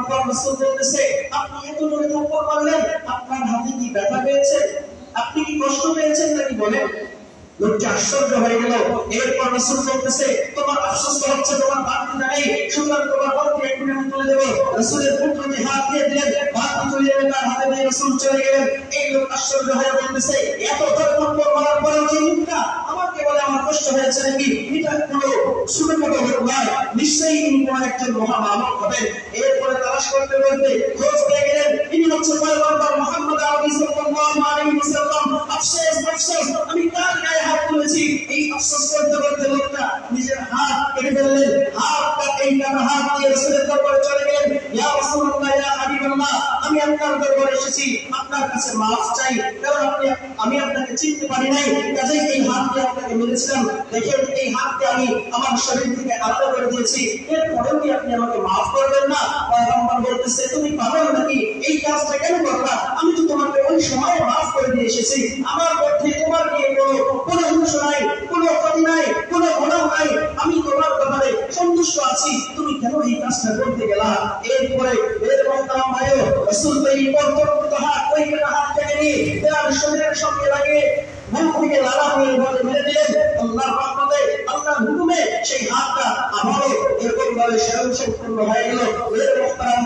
পর রাসূল বলতেছে, আপনি এত জোরে থাপ্পড় মারলেন, আপনার হাতে কি ব্যথা পেয়েছে? আপনি কি কষ্ট পেয়েছেন নাকি বলেন? লোকটি আশ্চর্য হয়ে গেল। এরপর রাসূল বলতেছে, তোমার আফসোস তো হচ্ছে তোমার বাতি নাই, সুতরাং তোমার বাতি এক্ষুনি আমি তুলে দেব। রাসূলের পুত্রটি হাত দিয়ে দিলেন, বাতি তুলে এনে তার হাতে দিয়ে রাসূল চলে গেলেন। এই লোক আশ্চর্য হয়ে বলতেছে, এত থাপ্পড় মারার পরেও কি মুখটা আমাকে বলে আমার কষ্ট হয়েছে নাকি? এটা কোনো ছোটখাটো লোক নয়, নিশ্চয়ই ইনি কোনো একজন মহামানব হবেন। এরপরে তালাশ করতে করতে খোঁজ পেয়ে গেলেন, ইনি হচ্ছে পয়গম্বর মুহাম্মদ আরবি সাল্লাল্লাহু আলাইহি ওয়াসাল্লাম। আফসোস আফসোস, আমি কার গায়ে হাত তুলেছি? এই আফসোস করতে করতে লোকটা নিজের হাত কেটে ফেললেন। এই কাটা হাত দিয়ে রাসূলের দরবারে চলে গেলেন। ইয়া রাসূলুল্লাহ, ইয়া হাবিবাল্লাহ, আমি আপনার দরবারে এসেছি, আপনার কাছে মাফ চাই, কারণ আমি আপনাকে চিনতে পারি নাই, কাজেই এই হাত দিয়ে আপনাকে মেরেছিলাম। দেখেন, এই হাতকে আমি আমার শরীর থেকে আলাদা করে দিয়েছি, এরপরেও কি আপনি আমাকে মাফ করবেন না? পয়গম্বর বলতেছে, তুমি পাগল নাকি? এই কাজটা কেন করলা? আমি তো তোমাকে ওই সময় মাফ করে দিয়ে এসেছি। আমার মধ্যে তোমার নিয়ে কোনো হিংস নাই, কোনো ক্ষতি নাই, কোনো গুনাহ নাই। আমি তোমার ব্যাপারে সন্তুষ্ট আছি। তুমি কেন এই কাজটা করতে গেলা? এরপরে এর মহতারাম ভাইও, রাসূল এই পরপরত হাত, ওই হাত থেকে নিয়ে তার শরীরের সঙ্গে লাগিয়ে মুখ থেকে লালা হয়ে মেরে দিলেন। আল্লাহর রহমতে, আল্লাহর হুকুমে সেই হাতটা আবারও এরকম ভাবে স্বয়ংসম্পূর্ণ হয়ে গেল। এর মহতারাম